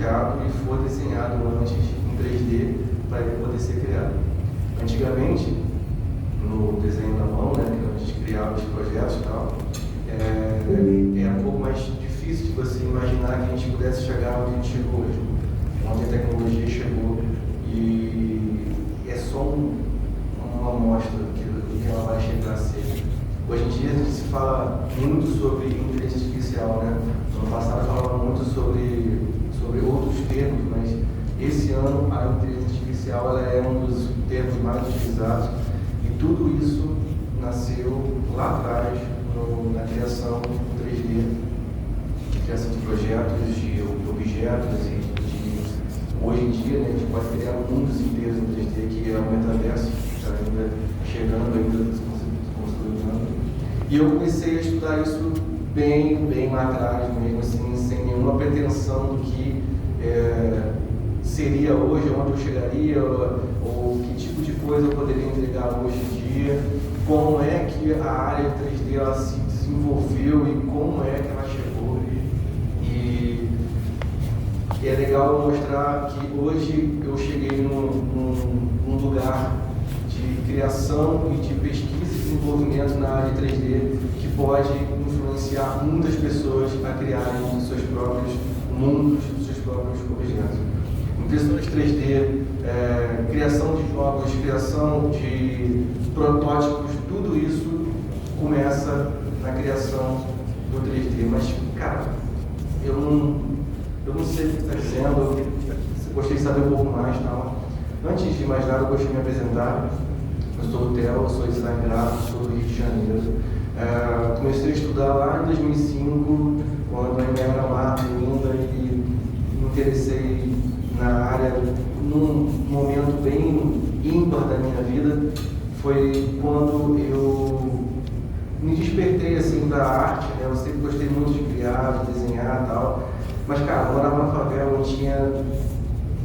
projetado e for desenhado antes em 3D para ele poder ser criado. Antigamente, no desenho da mão, né, que a gente criava os projetos e tal, era um pouco mais difícil de você imaginar que a gente pudesse chegar onde a gente chegou hoje, onde a tecnologia chegou, e é só uma amostra do que ela vai chegar a ser. Hoje em dia a gente se fala muito sobre inteligência artificial, né? No ano passado falava muito sobre outros termos, mas esse ano a inteligência artificial ela é um dos termos mais utilizados, e tudo isso nasceu lá atrás na criação 3D, criação de projetos, de objetos, e hoje em dia, né, a gente pode criar mundos inteiros em 3D, que é o metaverso, que está ainda chegando, ainda se consolidando. E eu comecei a estudar isso bem lá atrás mesmo, assim, sem nenhuma pretensão do que seria hoje, onde eu chegaria, ou que tipo de coisa eu poderia entregar hoje em dia, como é que a área de 3D ela se desenvolveu e como é que ela chegou. E é legal mostrar que hoje eu cheguei num lugar de criação e de pesquisa e desenvolvimento na área de 3D que pode influenciar muitas pessoas a criarem seus próprios mundos, seus próprios objetos. Impressões 3D, criação de jogos, criação de protótipos, tudo isso começa na criação do 3D. Mas, cara, eu não sei o que está dizendo, eu gostei de saber um pouco mais. Tal. Antes de mais nada, eu gostaria de me apresentar. Eu sou o Theo, eu sou design gráfico, sou do Rio de Janeiro. Comecei a estudar lá em 2005, quando eu ainda era mato ainda, e me interessei na área num momento bem ímpar da minha vida. Foi quando eu me despertei assim da arte, né? Eu sempre gostei muito de criar, de desenhar e tal, mas cara, eu morava na favela,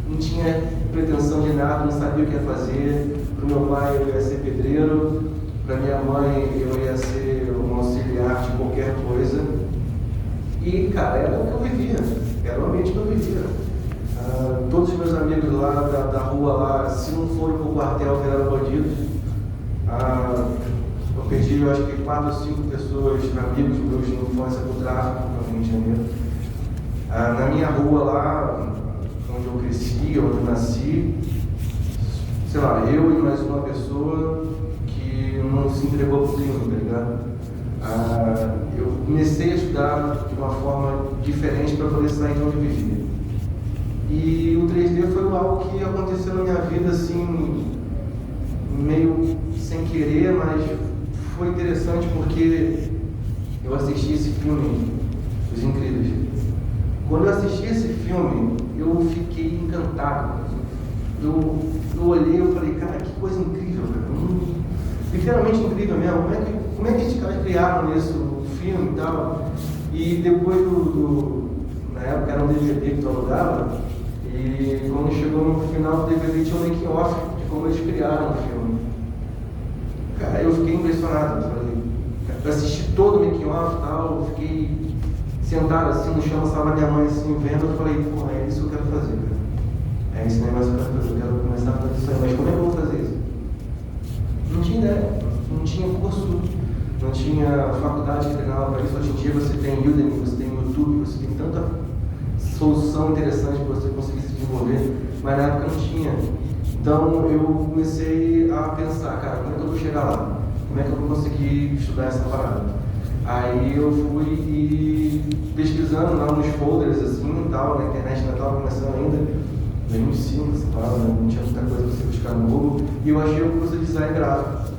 não tinha pretensão de nada, não sabia o que ia fazer. Para o meu pai eu ia ser pedreiro, para minha mãe eu ia ser um auxiliar de qualquer coisa, e cara, era o que eu vivia, era o ambiente que eu vivia. Todos os meus amigos lá da rua lá, se não forem para o quartel, viraram bandidos. Eu perdi, eu acho que 4 ou 5 pessoas, amigos meus de infância do tráfico no Rio de Janeiro. Na minha rua lá, onde eu cresci, onde eu nasci, sei lá, eu e mais uma pessoa que não se entregou para o crime, tá ligado? Eu comecei a estudar de uma forma diferente para poder sair de onde eu vivia. E o 3D foi algo que aconteceu na minha vida, assim, meio sem querer, mas foi interessante porque eu assisti esse filme, Os Incríveis. Quando eu assisti esse filme, eu fiquei encantado. Eu olhei e falei, cara, que coisa incrível, cara. Literalmente incrível mesmo. Como é que esses caras criaram isso, o filme e tal? E depois na época era um DVD que tu alugava, e quando chegou no final do DVD tinha um making off de como eles criaram o filme. Cara, eu fiquei impressionado. Eu assisti todo o making off e tal, eu fiquei sentado assim no chão, estava minha mãe assim vendo, eu falei, porra, é isso que eu quero fazer, cara. É esse negócio que eu quero fazer, eu quero começar a fazer isso aí, mas como é que eu vou fazer isso? Não tinha ideia, não tinha curso, não tinha faculdade que treinava para isso. Hoje em dia você tem Udemy, você tem YouTube, você tem tanta solução interessante para você conseguir se desenvolver, mas na época não tinha. Então eu comecei a pensar, cara, como é que eu vou chegar lá? Como é que eu vou conseguir estudar essa parada? Aí eu fui e pesquisando lá nos folders assim e tal, na internet ainda estava começando ainda, 2005, você fala, né? Não tinha muita coisa para você buscar no Google, e eu achei o curso de design gráfico.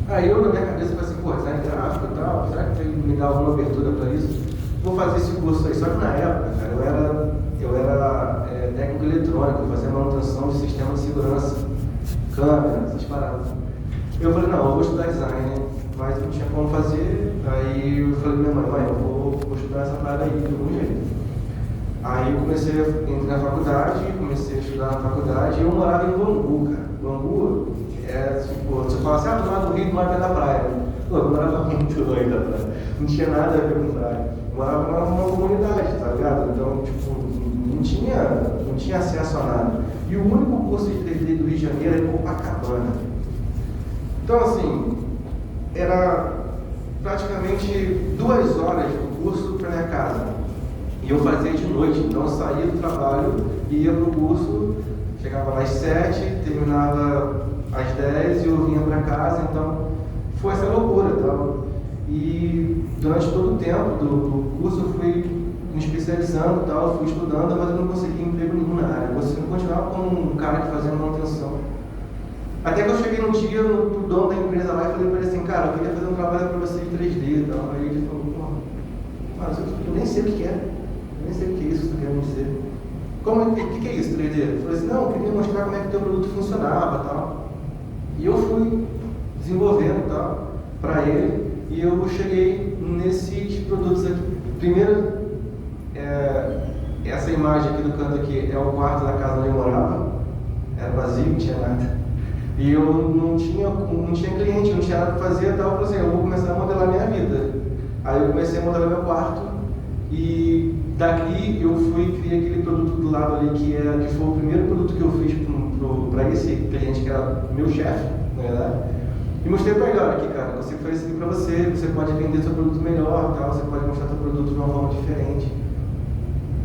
Aí eu na minha cabeça falei assim, pô, design gráfico e tal, será que me dá alguma abertura para isso? Vou fazer esse curso aí. Só que na época, cara, eu era técnico eletrônico, eu fazia manutenção de sistema de segurança, câmera, essas paradas. Eu falei, não, eu vou estudar design, mas não tinha como fazer. Aí eu falei pra minha mãe, eu vou estudar essa parada aí de algum jeito. Aí eu comecei a entrar na faculdade, comecei a estudar na faculdade, e eu morava em Bangu, cara. Bangu é tipo, você fala assim, do lado do Rio, do lado da praia. Pô, eu morava muito longe da praia, não tinha nada a ver com praia. Eu morava numa comunidade, tá ligado? Então, tipo, não tinha acesso a nada. E o único curso de 3D do Rio de Janeiro era em Copacabana. Então, assim, era praticamente 2 horas do curso para minha casa. E eu fazia de noite, então eu saía do trabalho, ia para o curso, chegava às 7, terminava às 10 e eu vinha para casa, então foi essa loucura. Tá? E durante todo o tempo do curso eu fui me especializando, tal, fui estudando, mas eu não consegui emprego nenhum na área. Eu continuava como um cara que fazia manutenção. Até que eu cheguei num dia no dono da empresa lá e falei para ele assim, cara, eu queria fazer um trabalho para você de 3D e tal. Aí ele falou, mano, eu nem sei o que é, eu nem sei o que é isso que você quer me dizer. O que é isso, 3D? Eu falei assim, não, eu queria mostrar como é que o teu produto funcionava e tal. E eu fui desenvolvendo tal para ele e eu cheguei nesses produtos aqui. Primeiro, essa imagem aqui do canto aqui é o quarto da casa onde eu morava, era vazio, não tinha nada. E eu não tinha cliente, não tinha nada para fazer, então eu falei assim, eu vou começar a modelar minha vida. Aí eu comecei a modelar meu quarto e daqui eu criei aquele produto do lado ali que foi o primeiro produto que eu fiz para esse cliente que era meu chefe, na verdade. E mostrei para ele, olha aqui, cara, eu consigo fazer isso aqui para você, você pode vender seu produto melhor, tal, você pode mostrar seu produto de uma forma diferente.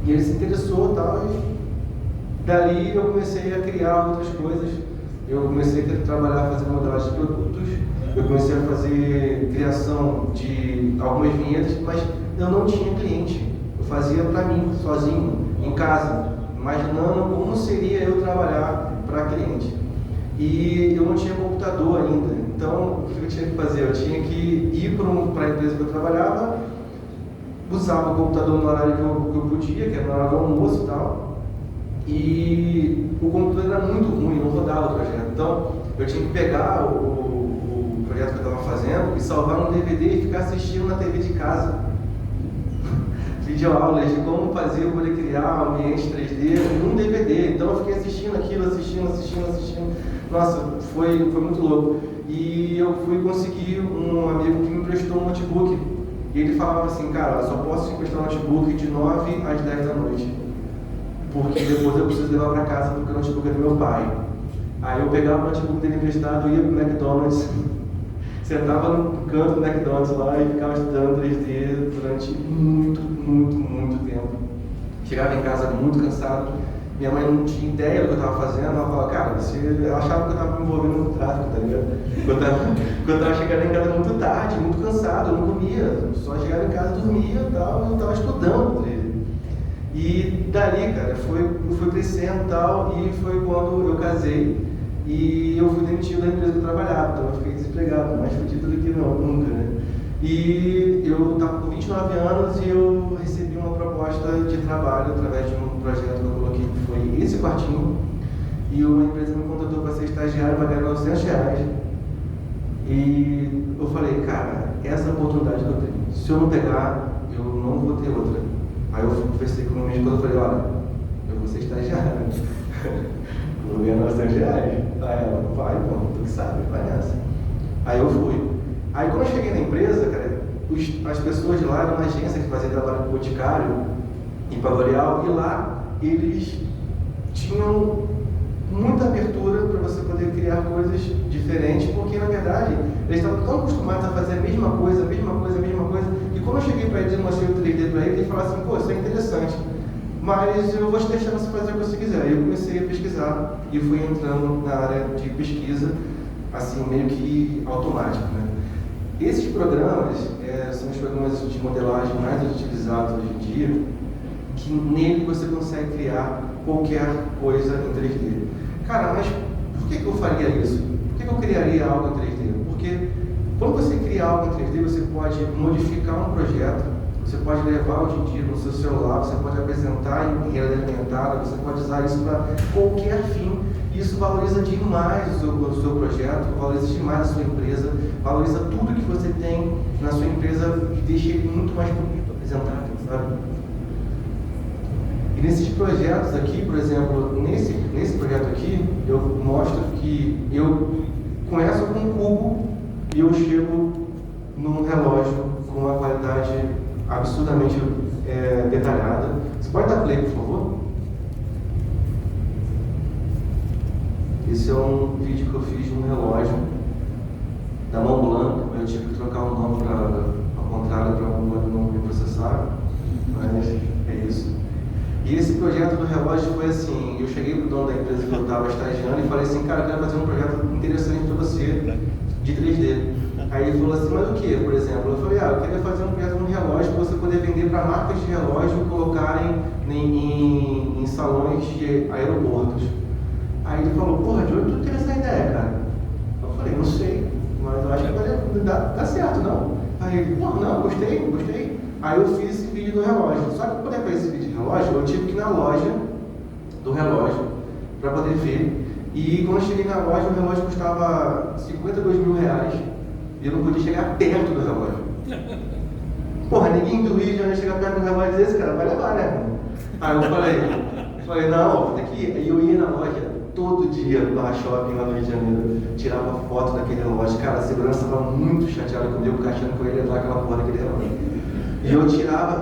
E ele se interessou tal, e dali eu comecei a criar outras coisas. Eu comecei a trabalhar fazendo modelagem de produtos, eu comecei a fazer criação de algumas vinhetas, mas eu não tinha cliente. Eu fazia para mim, sozinho, em casa, imaginando como seria eu trabalhar para cliente. E eu não tinha computador ainda, então o que eu tinha que fazer? Eu tinha que ir para a empresa que eu trabalhava, usava o computador no horário que eu podia, que era no horário do almoço e tal, e o computador era muito ruim, não rodava o projeto. Então eu tinha que pegar o projeto que eu estava fazendo e salvar no DVD e ficar assistindo na TV de casa. Videoaulas de como fazer para poder criar ambiente 3D num DVD. Então eu fiquei assistindo aquilo, assistindo. Nossa, foi muito louco. E eu fui conseguir um amigo que me emprestou um notebook. E ele falava assim, cara, eu só posso te emprestar um notebook de 9 às 10 da noite. Porque depois eu preciso levar para casa porque o notebook é do meu pai. Aí eu pegava o notebook dele emprestado, ia pro McDonald's, sentava no canto do McDonald's lá e ficava estudando 3D durante muito tempo. Chegava em casa muito cansado, minha mãe não tinha ideia do que eu estava fazendo, ela falava, cara, ela achava que eu estava me envolvendo no tráfico, tá ligado? Eu estava chegando em casa muito tarde, muito cansado, eu não comia, só chegava em casa, dormia e tal, eu estava estudando 3D. E dali, cara, eu fui crescendo e tal, e foi quando eu casei e eu fui demitido da empresa que eu trabalhava, então eu fiquei desempregado, mais fudido do que nunca, né? E eu estava com 29 anos e eu recebi uma proposta de trabalho através de um projeto que eu coloquei, que foi esse quartinho, e uma empresa me contratou para ser estagiário, para ganhar R$900. E eu falei, cara, essa é a oportunidade que eu tenho, se eu não pegar, eu não vou ter outra. Aí eu conversei com a minha esposa e falei, olha, eu vou ser estagiário, vou ganhar R$900. Aí ela, vai, pô, tu que sabe, vai nessa. Aí eu fui. Aí quando eu cheguei na empresa, cara, as pessoas de lá eram uma agência que fazia trabalho com Boticário, em Pavorial, e lá eles tinham muita abertura para você poder criar coisas diferentes, porque na verdade eles estavam tão acostumados a fazer a mesma coisa, e quando eu cheguei para eles e mostrei o 3D para eles, eles falaram assim, pô, isso é interessante, mas eu vou te deixar você fazer o que você quiser. Aí eu comecei a pesquisar e fui entrando na área de pesquisa, assim, meio que automático, né? Esses programas são os programas de modelagem mais utilizados hoje em dia, que nele você consegue criar qualquer coisa em 3D. Cara, mas por que eu faria isso? Por que eu criaria algo em 3D? Porque quando você cria algo em 3D, você pode modificar um projeto, você pode levar hoje em dia no seu celular, você pode apresentar em realidade aumentada, você pode usar isso para qualquer fim. Isso valoriza demais o seu projeto, valoriza demais a sua empresa, valoriza tudo que você tem na sua empresa e deixa ele muito mais bonito, apresentável, sabe? E nesses projetos aqui, por exemplo, nesse projeto aqui, eu mostro que eu começo com um cubo e eu chego num relógio com uma qualidade absurdamente detalhada. Você pode dar play, por favor? Esse é um vídeo que eu fiz de um relógio da Montblanc. Eu tive que trocar o nome ao contrário para a Montblanc não me processar, mas é isso. E esse projeto do relógio foi assim, eu cheguei para o dono da empresa que eu estava estagiando e falei assim, cara, eu quero fazer um projeto interessante para você, de 3D. Aí ele falou assim, mas o que, por exemplo? Eu falei, eu queria fazer um projeto de um relógio para você poder vender para marcas de relógio e colocarem em salões de aeroportos. Aí ele falou, porra, de onde tu teve essa ideia, cara? Eu falei, não sei, mas eu acho que vai dar certo, não? Aí ele, porra, não, gostei. Aí eu fiz esse vídeo do relógio. Só que para poder fazer esse vídeo de relógio, eu tive que ir na loja do relógio para poder ver. E quando eu cheguei na loja, o relógio custava R$52 mil. E eu não podia chegar perto do relógio. Porra, ninguém do Rio de Janeiro chega perto do relógio e diz, esse cara vai levar, né? Aí eu falei, não, vou ter que ir. Aí eu ia na loja todo dia no Barra Shopping lá no Rio de Janeiro, tirava foto daquele relógio. Cara, a segurança estava muito chateada comigo, porque achando que eu ia levar aquela porra daquele relógio. E eu tirava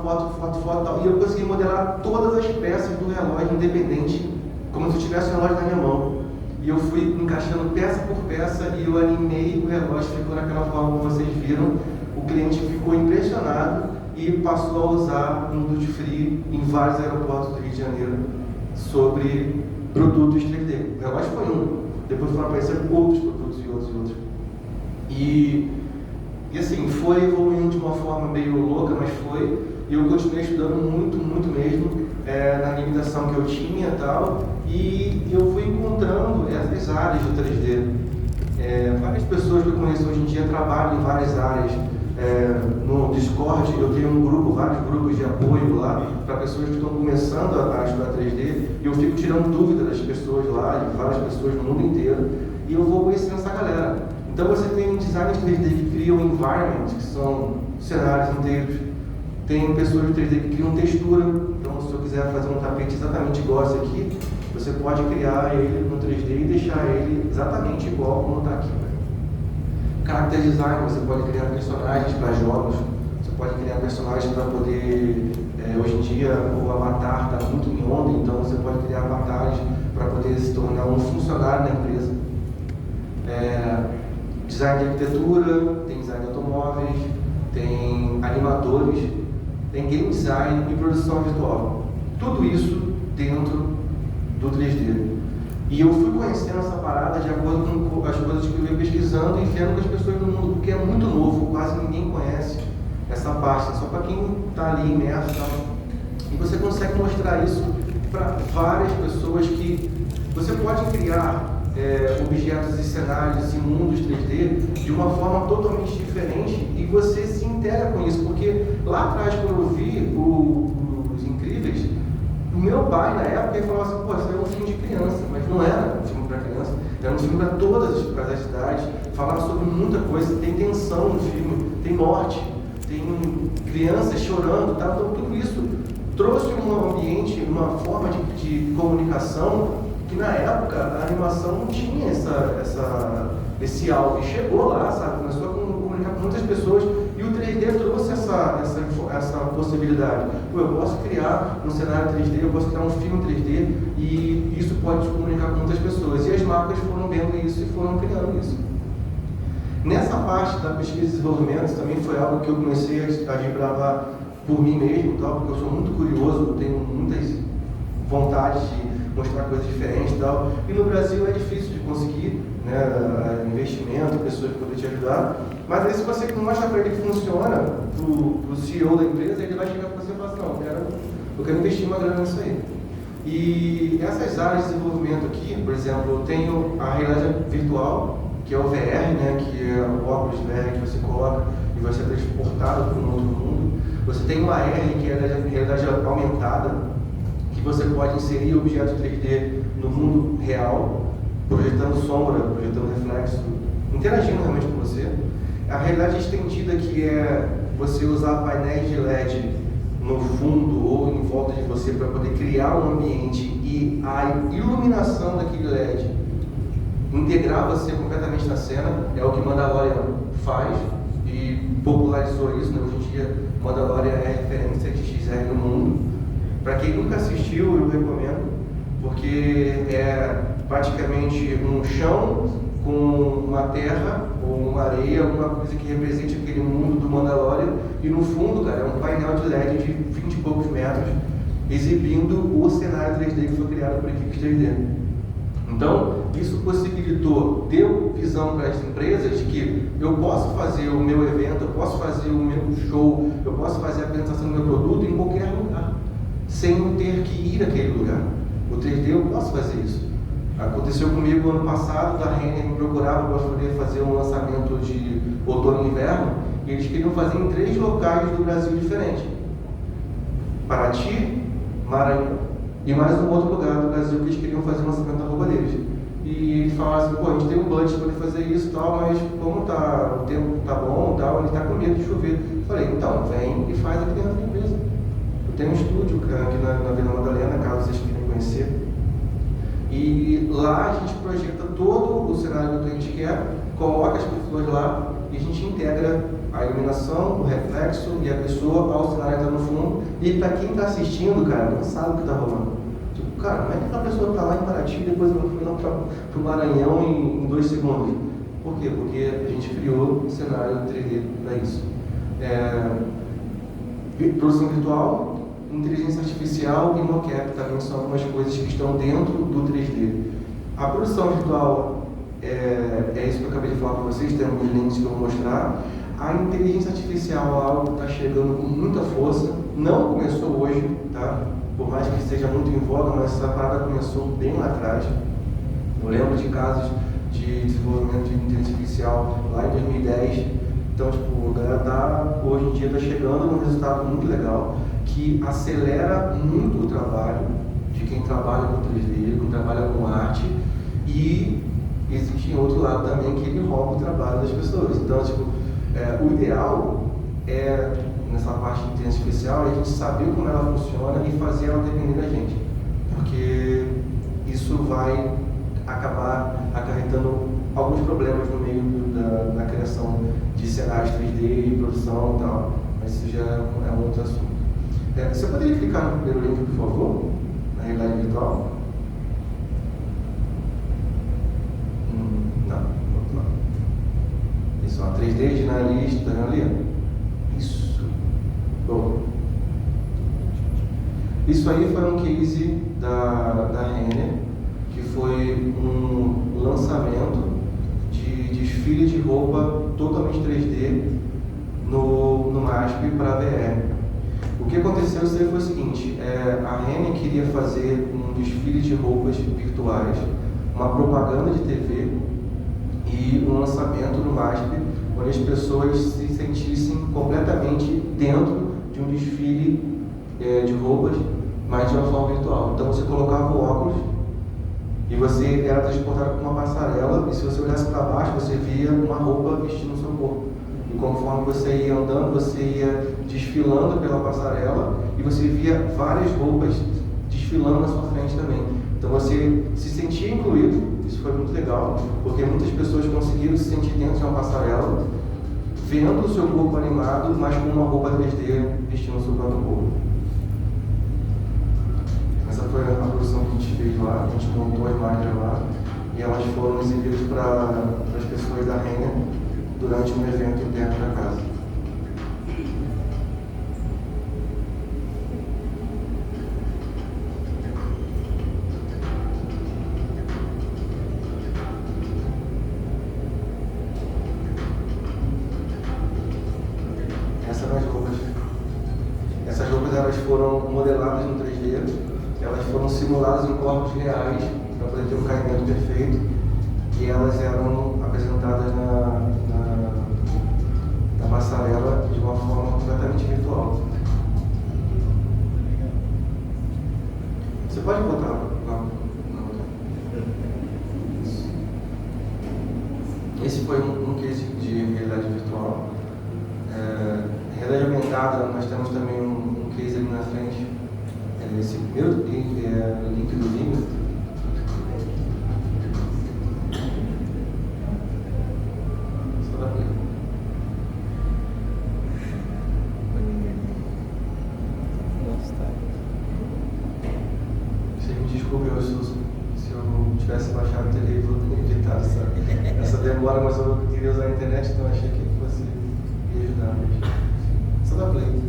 foto e tal. E eu consegui modelar todas as peças do relógio independente, como se eu tivesse o relógio na minha mão. E eu fui encaixando peça por peça e eu animei o relógio, ficou naquela forma que vocês viram. O cliente ficou impressionado e passou a usar um duty free em vários aeroportos do Rio de Janeiro sobre produtos 3D. O relógio foi um, depois foram aparecendo outros produtos e outros. E assim, foi evoluindo de uma forma meio louca, mas foi. E eu continuei estudando muito mesmo na limitação que eu tinha e tal. E eu fui encontrando essas áreas do 3D. Várias pessoas que eu conheço hoje em dia trabalham em várias áreas. No Discord eu tenho vários grupos de apoio lá para pessoas que estão começando a estudar 3D. E eu fico tirando dúvidas das pessoas lá, de várias pessoas no mundo inteiro. E eu vou conhecendo essa galera. Então você tem designers 3D que criam environments, que são cenários inteiros. Tem pessoas de 3D que criam textura. Então se eu quiser fazer um tapete exatamente igual esse aqui, você pode criar ele no 3D e deixar ele exatamente igual como está aqui. Character design, você pode criar personagens para jogos. Você pode criar personagens para poder... hoje em dia o avatar está muito em onda, então você pode criar avatares para poder se tornar um funcionário da empresa. Design de arquitetura, tem design de automóveis, tem animadores, tem game design e produção virtual. Tudo isso dentro do 3D. E eu fui conhecendo essa parada de acordo com as coisas que eu ia pesquisando e vendo com as pessoas do mundo, porque é muito novo, quase ninguém conhece essa parte, só para quem está ali imerso. Tá? E você consegue mostrar isso para várias pessoas que você pode criar objetos e cenários e mundos 3D de uma forma totalmente diferente e você se integra com isso, porque lá atrás quando eu vi os Incríveis, o meu pai na época ele falava assim, pô, isso é um filme de criança, mas não era um filme para criança, era um filme para todas as idades, falava sobre muita coisa, tem tensão no filme, tem morte, tem crianças chorando, tá? Então tudo isso trouxe um ambiente, uma forma de comunicação que na época a animação não tinha esse algo, e chegou lá, sabe, começou a comunicar com muitas pessoas e o 3D trouxe essa possibilidade. Pô, eu posso criar um cenário 3D, eu posso criar um filme 3D e isso pode se comunicar com muitas pessoas. E as marcas foram vendo isso e foram criando isso. Nessa parte da pesquisa e desenvolvimento também foi algo que eu comecei a desbravar por mim mesmo, tal, porque eu sou muito curioso, eu tenho muitas vontades de mostrar coisas diferentes e tal. E no Brasil é difícil de conseguir, né, investimento, pessoas que poderem te ajudar. Mas aí se você mostra para ele que funciona, para o CEO da empresa, ele vai chegar para você e falar assim, não, eu quero investir uma grana nisso aí. E essas áreas de desenvolvimento aqui, por exemplo, eu tenho a realidade virtual, que é o VR, né, que é o óculos VR que você coloca e vai ser transportado para um outro mundo. Você tem o AR, que é a realidade aumentada, que você pode inserir objetos 3D no mundo real, projetando sombra, projetando reflexo, interagindo realmente com você. A realidade estendida, que é você usar painéis de LED no fundo ou em volta de você para poder criar um ambiente e a iluminação daquele LED integrar você completamente na cena, é o que Mandalorian faz e popularizou isso, né? Hoje em dia Mandalorian é referência de XR no mundo. Para quem nunca assistiu, eu recomendo, porque praticamente um chão com uma terra ou uma areia, alguma coisa que represente aquele mundo do Mandalorian, e no fundo, cara, é um painel de LED de 20 e poucos metros, exibindo o cenário 3D que foi criado por equipes 3D. Então, isso possibilitou, deu visão para as empresas de que eu posso fazer o meu evento, eu posso fazer o meu show, eu posso fazer a apresentação do meu produto em qualquer lugar, sem eu ter que ir àquele lugar. O 3D eu posso fazer isso. Aconteceu comigo ano passado, da Renner me procurava para poder fazer um lançamento de outono e inverno, e eles queriam fazer em 3 locais do Brasil diferentes: Paraty, Maranhão e mais um outro lugar do Brasil que eles queriam fazer o lançamento da roupa deles. E eles falaram assim: pô, a gente tem um budget para poder fazer isso e tal, mas como o tempo tá bom e tal, ele está com medo de chover. Eu falei: então, vem e faz aqui dentro da empresa. Eu tenho um estúdio aqui na Vila Madalena, caso vocês queiram conhecer. E lá a gente projeta todo o cenário que a gente quer, coloca as pessoas lá e a gente integra a iluminação, o reflexo e a pessoa ao cenário que está no fundo. E para quem está assistindo, cara, não sabe o que está rolando. Tipo, cara, como é que aquela pessoa está lá em Paraty e depois ela foi lá para o Maranhão em 2 segundos? Por quê? Porque a gente criou um cenário 3D para isso. Produção virtual, inteligência artificial e mocap também são algumas coisas que estão dentro do 3D. A produção virtual é isso que eu acabei de falar para vocês, tem alguns links que eu vou mostrar. A inteligência artificial é algo que está chegando com muita força, não começou hoje, tá? Por mais que seja muito em voga, mas essa parada começou bem lá atrás. Eu lembro de casos de desenvolvimento de inteligência artificial lá em 2010. Então, tipo, a galera hoje em dia está chegando num resultado muito legal, que acelera muito o trabalho de quem trabalha com 3D, quem trabalha com arte, e existe em outro lado também que ele rouba o trabalho das pessoas. Então, tipo, o ideal é, nessa parte de inteligência artificial, é a gente saber como ela funciona e fazer ela depender da gente, porque isso vai acabar acarretando alguns problemas no meio da criação de cenários 3D e produção e tal, mas isso já é um outro assunto. Você poderia clicar no primeiro link, por favor, na realidade virtual? Não, outro lado. Isso, 3D generalista, tá vendo ali? Isso. Bom. Isso aí foi um case da Renner, que foi um lançamento de desfile de roupa totalmente 3D no MASP para VR. O que aconteceu isso aí foi o seguinte: a Renner queria fazer um desfile de roupas virtuais, uma propaganda de TV e um lançamento no MASP, onde as pessoas se sentissem completamente dentro de um desfile de roupas, mas de uma forma virtual. Então você colocava o óculos e você era transportado por uma passarela, e se você olhasse para baixo, você via uma roupa vestindo o seu corpo. E conforme você ia andando, você ia desfilando pela passarela e você via várias roupas desfilando na sua frente também. Então você se sentia incluído, isso foi muito legal, porque muitas pessoas conseguiram se sentir dentro de uma passarela, vendo o seu corpo animado, mas com uma roupa 3D vestindo o seu próprio corpo. Essa foi a produção que a gente fez lá, a gente montou as máquinas lá, e elas foram exibidas para as pessoas da Renner durante um evento interno da casa. Essas roupas elas foram modeladas no 3D, elas foram simuladas em corpos reais para poder ter um caimento perfeito, e elas eram apresentadas na passarela de uma forma completamente virtual. Você pode botar lá? Esse foi um case de realidade virtual. Realidade aumentada, nós temos também um case ali na frente. Esse primeiro link é o link do Vimeo. Desculpe se eu tivesse baixado. agora, mas eu queria usar a internet, então achei que fosse me ajudar mesmo. Só dá play.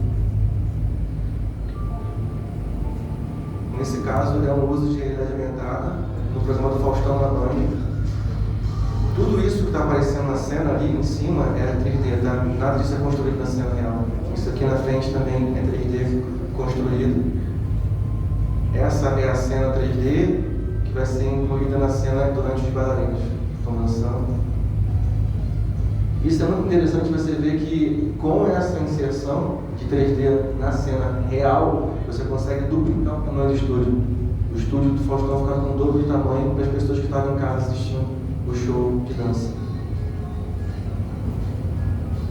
Nesse caso, é um uso de realidade aumentada no programa do Faustão na Band. Tudo isso que está aparecendo na cena ali em cima é 3D, tá? Nada disso é construído na cena real. Isso aqui na frente também é 3D construído. Essa é a cena 3D que vai ser incluída na cena durante os bailarinos que estão dançando. Isso é muito interessante você ver que com essa inserção de 3D na cena real, você consegue duplicar o tamanho do estúdio. O estúdio do Faustão fica com o dobro de tamanho para as pessoas que estavam em casa assistindo o show de dança.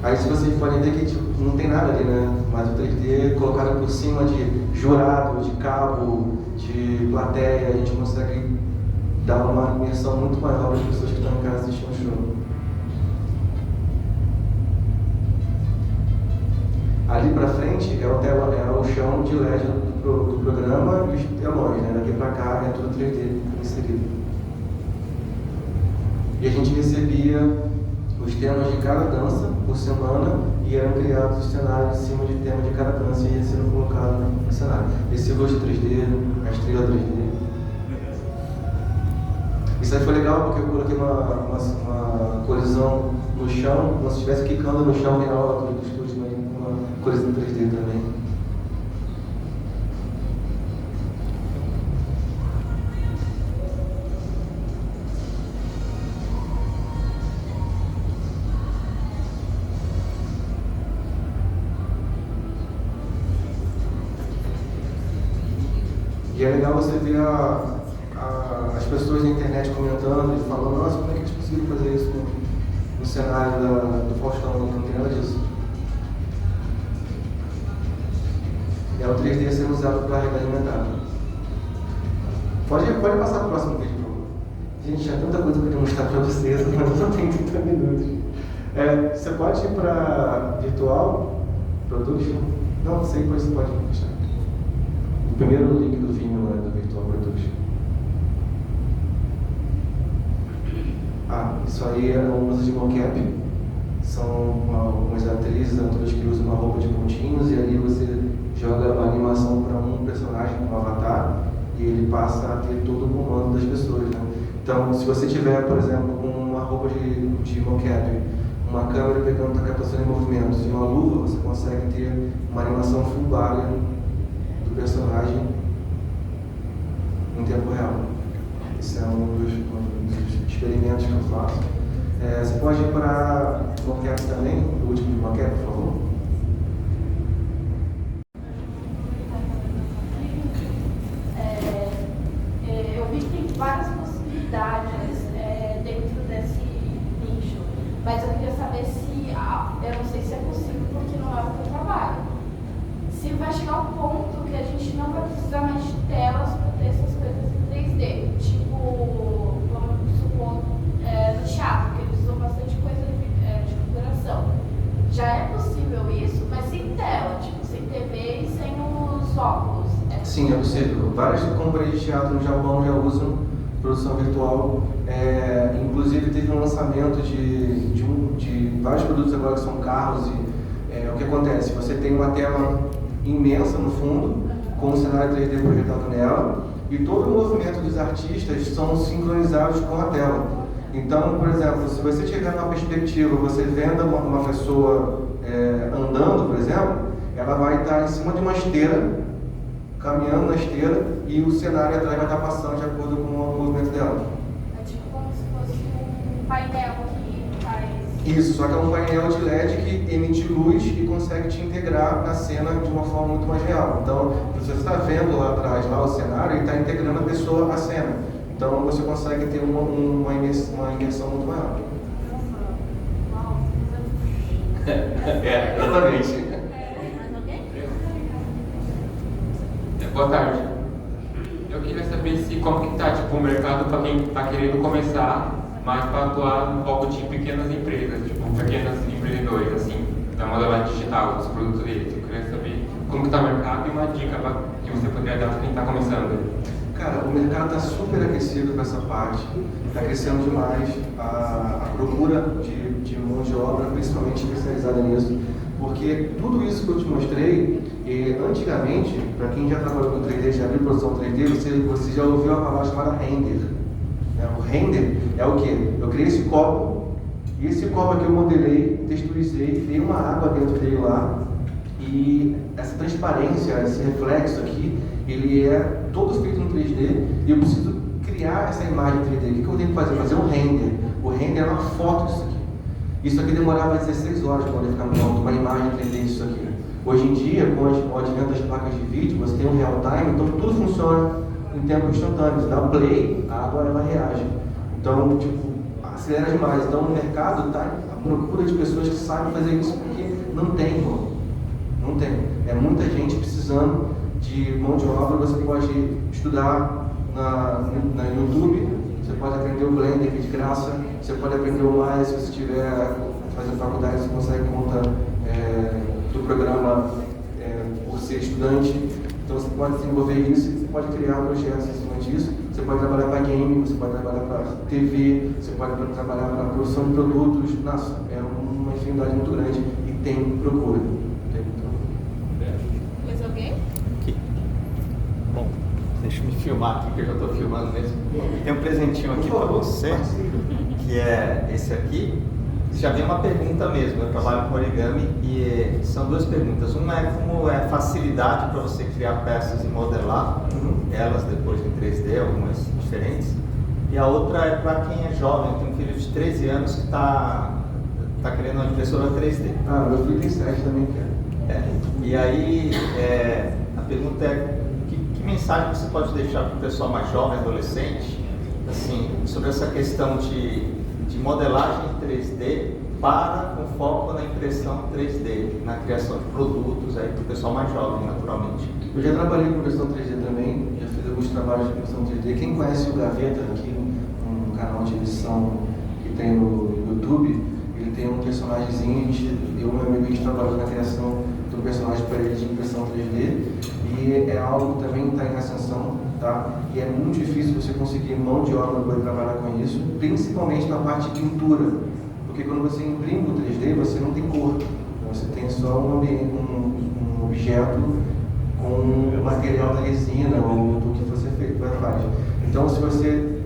Aí se vocês podem ver que tipo, não tem nada ali, né? Mas o 3D colocado por cima de jurado, de cabo, de plateia, a gente consegue dar uma imersão muito maior para as pessoas que estão em casa assistindo o show. Ali para frente é o chão de LED do programa e os telões, né? Daqui para cá é tudo 3D inserido. E a gente recebia os temas de cada dança por semana e eram criados os cenários em cima de tema de cada dança e ia sendo colocado no cenário. Esse rosto 3D, a estrela 3D. Isso aí foi legal porque eu coloquei uma colisão no chão, como se estivesse quicando no chão real do estúdio, mas uma colisão 3D também. E é legal você ver as pessoas na internet comentando e falando, nossa, como é que eles conseguiram fazer isso no cenário do Faustão, não tem nada disso. É o 3D sendo usado para a realidade aumentada. Pode passar para o próximo vídeo, por favor. Gente, tinha tanta coisa para mostrar para vocês, mas só tem 30 minutos. Você pode ir para Virtual Production? Não sei, depois você pode mostrar. O primeiro link do Vimeo, né, do Virtual Production. Isso aí é um uso de mocap. São algumas atrizes, atores que usam uma roupa de pontinhos e ali você joga a animação para um personagem, um avatar, e ele passa a ter todo o comando das pessoas, né? Então, se você tiver, por exemplo, uma roupa de mocap, uma câmera pegando a captação de movimentos e uma luva, você consegue ter uma animação full body do personagem em tempo real. Esse é um dos experimentos que eu faço. Você pode ir para mocap também, o último de mocap, por favor. Eu vi que tem várias possibilidades dentro desse nicho, mas eu queria saber se, eu não sei se é possível porque não é o que eu trabalho, se vai chegar um ponto que a gente não vai precisar mais de telas para ter essas coisas em 3D, tipo, vamos supor, no teatro, que eles usam bastante coisa de configuração. Já é possível isso, mas sem tela, tipo, sem TV e sem os óculos. Sim, é possível. Várias companhias de teatro no Japão já usam produção virtual. Inclusive teve um lançamento de vários produtos agora que são carros e o que acontece? Você tem uma tela imensa no fundo, com um cenário 3D projetado nela, e todo o movimento dos artistas são sincronizados com a tela. Então, por exemplo, se você tiver uma perspectiva, você vendo uma pessoa andando, por exemplo, ela vai estar em cima de uma esteira, caminhando na esteira, e o cenário atrás vai estar passando de acordo com o movimento dela. É tipo como se fosse um painel que faz... Isso, só que é um painel de LED que emite luz e consegue te integrar na cena de uma forma muito mais real. Então, se você está vendo lá atrás lá o cenário, ele está integrando a pessoa à cena. Então, você consegue ter uma imersão muito maior. Exatamente. Boa tarde. Eu queria saber como que tá, tipo, o mercado para quem está querendo começar, mas para atuar no foco de pequenas empresas, tipo, pequenos empreendedores, assim, da modalidade digital, dos produtos deles. Eu queria saber como que tá o mercado e uma dica que você poderia dar para quem está começando. Cara, o mercado está super aquecido com essa parte, está crescendo demais a procura de mão de obra, principalmente especializada nisso, porque tudo isso que eu te mostrei, antigamente, para quem já trabalhou com 3D, já viu produção 3D, você já ouviu a palavra chamada render. O render é o quê? Eu criei esse copo, e esse copo aqui eu modelei, texturizei, dei uma água dentro dele lá, e essa transparência, esse reflexo aqui, ele é todo feito no 3D e eu preciso criar essa imagem 3D. O que eu tenho que fazer? Fazer um render. O render é uma foto disso aqui. Isso aqui demorava 16 horas para poder ficar pronto, uma imagem 3D disso aqui. Hoje em dia, com o advento das placas de vídeo, você tem um real time, então tudo funciona em tempo instantâneo. Você dá um play, a água ela reage. Então, tipo, acelera demais. Então, o mercado está à procura de pessoas que sabem fazer isso, porque não tem, irmão. Não tem. É muita gente precisando de mão de obra. Você pode estudar na YouTube, você pode aprender o Blender, que é de graça, você pode aprender o Maya, se você estiver fazendo faculdade, você consegue conta do programa por ser estudante. Então você pode desenvolver isso, você pode criar projetos em cima disso, você pode trabalhar para game, você pode trabalhar para TV, você pode trabalhar para produção de produtos. Nossa, é uma infinidade muito grande e tem procura. Mais alguém? Aqui. Bom, deixa eu me filmar aqui, que eu já estou filmando mesmo. Tem um presentinho aqui para você, que é esse aqui. Já vem uma pergunta mesmo. Eu trabalho com origami e são duas perguntas. Uma é como é facilidade para você criar peças e modelar elas depois em 3D, algumas diferentes. E a outra é para quem é jovem. Eu tenho um filho de 13 anos que está querendo uma impressora 3D. Ah, meu filho tem 7 também, quer. E aí, a pergunta é, que mensagem você pode deixar para o pessoal mais jovem, adolescente, assim, sobre essa questão de modelagem 3D com foco na impressão 3D, na criação de produtos para o pessoal mais jovem, naturalmente. Eu já trabalhei com impressão 3D também, já fiz alguns trabalhos de impressão 3D. Quem conhece o Gaveta, aqui, um canal de edição que tem no YouTube, ele tem um personagemzinho, eu e meu amigo, a gente trabalhou na criação do personagem para ele de impressão 3D, e é algo que também está em ascensão, tá? E é muito difícil você conseguir mão de obra para poder trabalhar com isso, principalmente na parte de pintura, porque quando você imprime o 3D, você não tem cor, você tem só um objeto com o material da resina ou do que você faz. Então, se você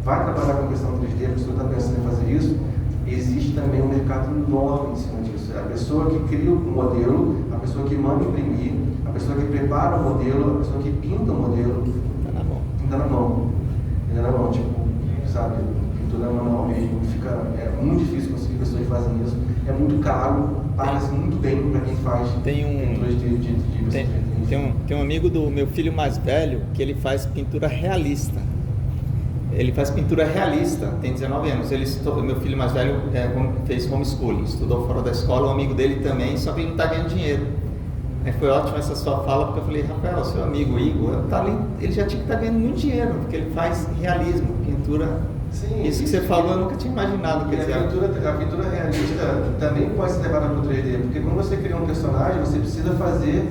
vai trabalhar com impressão 3D, a pessoa está pensando em fazer isso, existe também um mercado enorme em cima disso. É a pessoa que cria o modelo, a pessoa que manda imprimir, a pessoa que prepara o modelo, a pessoa que pinta o modelo. Está na mão. Está na mão. Está na mão, tipo, sabe, pintura manual mesmo. É muito difícil conseguir pessoas que fazem isso. É muito caro, paga-se muito bem para quem faz pinturas Tem um amigo do meu filho mais velho que ele faz pintura realista. Ele faz pintura realista, tem 19 anos. Meu filho mais velho fez homeschooling, estudou fora da escola, um amigo dele também, só que ele não está ganhando dinheiro. Foi ótima essa sua fala, porque eu falei, Rafael, seu amigo Igor, ele já tinha que estar ganhando muito dinheiro, porque ele faz realismo, pintura. Sim, isso que você falou, eu nunca tinha imaginado. Quer dizer, a pintura realista também pode ser levada para o 3D, porque quando você cria um personagem, você precisa fazer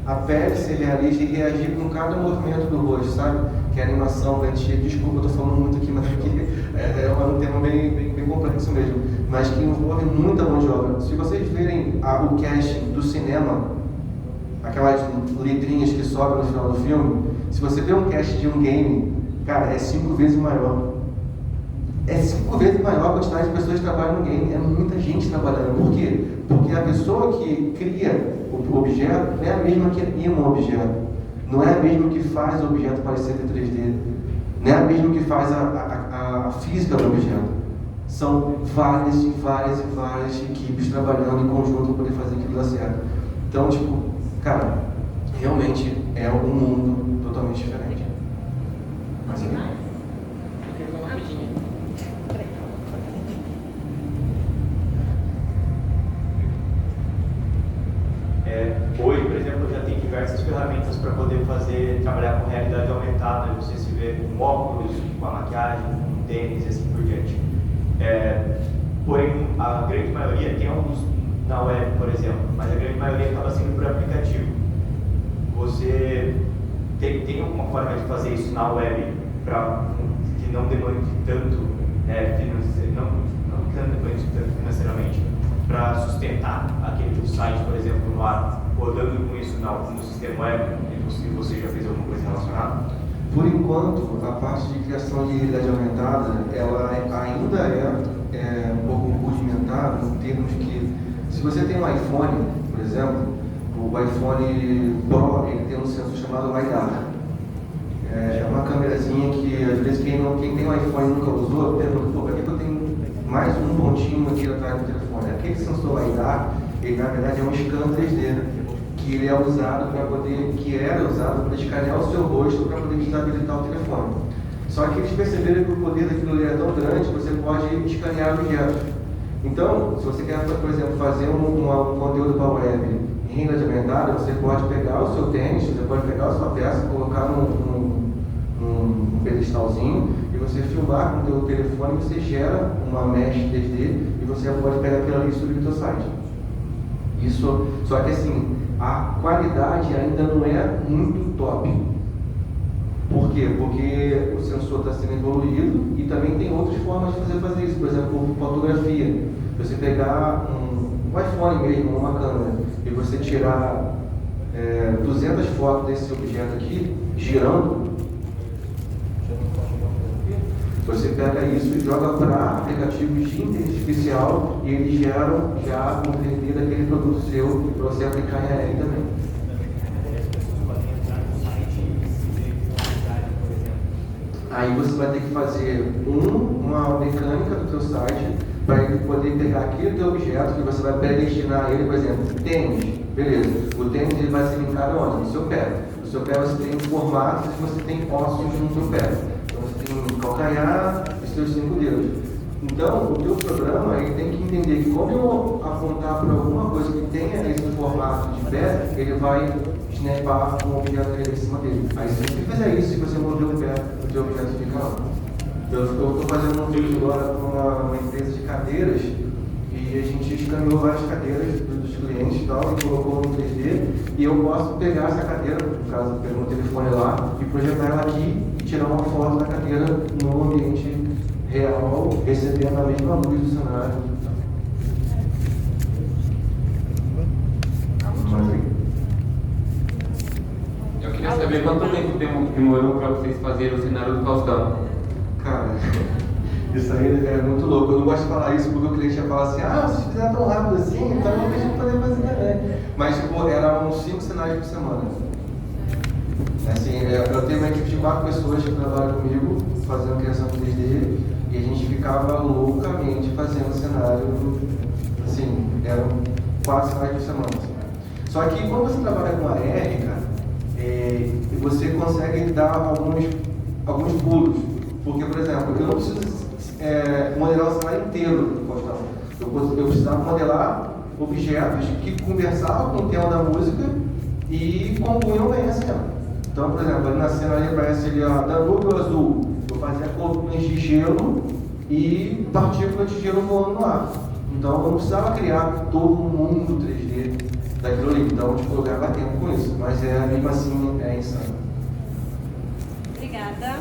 a pele ser realista e reagir com cada movimento do rosto, sabe? Que a animação vai encher. Desculpa, eu estou falando muito aqui, mas aqui é um tema bem complexo mesmo, mas que envolve muita mão de obra. Se vocês verem o casting do cinema, aquelas letrinhas que sobram no final do filme, se você vê um casting de um game, cara, é 5 vezes maior. É 5 vezes maior a quantidade de pessoas que trabalham no game. É muita gente trabalhando. Por quê? Porque a pessoa que cria o objeto não é a mesma que anima o objeto. Não é a mesma que faz o objeto parecer de 3D. Não é a mesma que faz a física do objeto. São várias e várias equipes trabalhando em conjunto para poder fazer aquilo dar certo. Então, tipo, cara, realmente é um mundo totalmente diferente. Mas hoje, por exemplo, eu já tenho diversas ferramentas para poder trabalhar com realidade aumentada, você se vê com óculos, com a maquiagem, com tênis e assim por diante. Porém, a grande maioria, tem alguns na web, por exemplo, mas a grande maioria acaba sendo por aplicativo. Você Tem alguma forma de fazer isso na web para que não demande tanto, não demande tanto financeiramente, para sustentar aquele site, por exemplo, no ar, rodando com isso no sistema web? E você já fez alguma coisa relacionada? Por enquanto, a parte de criação de realidade aumentada, ela ainda é um pouco rudimentar em termos que, se você tem um iPhone, por exemplo, o iPhone Pro, ele tem um sensor chamado LiDAR. É uma câmerazinha que, às vezes, quem tem um iPhone e nunca usou, pergunta, pô, para que eu tenho mais um pontinho aqui atrás do telefone? Aquele sensor LiDAR, ele na verdade é um scan 3D, que ele é usado que era usado para escanear o seu rosto para poder desabilitar o telefone. Só que eles perceberam que o poder daquilo ali é tão grande que você pode escanear objetos. Então, se você quer, por exemplo, fazer um conteúdo para a web em realidade aumentada, você pode pegar o seu tênis, você pode pegar a sua peça, colocar num pedestalzinho e você filmar com o seu telefone, você gera uma mesh 3D e você pode pegar aquilo ali e subir no seu site. Isso, só que assim, a qualidade ainda não é muito top. Por quê? Porque o sensor está sendo evoluído e também tem outras formas de fazer isso. Por exemplo, fotografia. Você pegar um iPhone mesmo, uma câmera, e você tirar 200 fotos desse objeto aqui, girando, você pega isso e joga para aplicativos de inteligência artificial e eles geram já um 3D daquele produto seu para você aplicar em AR também. Aí você vai ter que fazer uma mecânica do seu site para ele poder pegar aquele teu objeto que você vai predestinar ele, por exemplo, tênis, beleza. O tênis ele vai ser linkado onde? No seu pé. No seu pé você tem formatos e você tem ossos no seu pé. Então você tem calcanhar e seus 5 dedos. Então, o teu programa ele tem que entender que quando eu apontar para alguma coisa que tenha esse formato de pé, ele vai snapar um objeto em cima dele. Aí se você fizer isso, se você mover o pé, o teu objeto fica lá. Eu estou fazendo um vídeo agora com uma empresa de cadeiras e a gente escaneou várias cadeiras dos clientes e tal, e colocou no 3D e eu posso pegar essa cadeira, no caso, pegar o telefone lá e projetar ela aqui e tirar uma foto da cadeira no ambiente real, recebendo a mesma luz do cenário. Eu queria saber quanto tempo demorou para vocês fazerem o cenário do Faustão. Cara, isso aí é muito louco. Eu não gosto de falar isso porque o cliente ia falar assim: ah, se fizer tão rápido assim, então não deixa eu poder fazer também. Mas, tipo, eram 5 cenários por semana. Assim, eu tenho uma equipe de 4 pessoas que trabalham comigo fazendo criação de 3D e a gente ficava loucamente fazendo cenário. Assim, eram 4 cenários por semana. Assim. Só que quando você trabalha com AR, cara, você consegue dar alguns pulos. Porque, por exemplo, eu não preciso modelar o cenário inteiro, Faustão. Eu precisava modelar objetos que conversavam com o tema da música e compunham bem a cena. Então, por exemplo, ali na cena ali aparece ali a Danúbio Azul. Eu fazia colunas de gelo e partículas de gelo voando no ar. Então, eu não precisava criar todo um mundo 3D daquilo ali. Então, tipo, eu ganhava tempo com isso. Mas mesmo assim, é insano. Obrigada.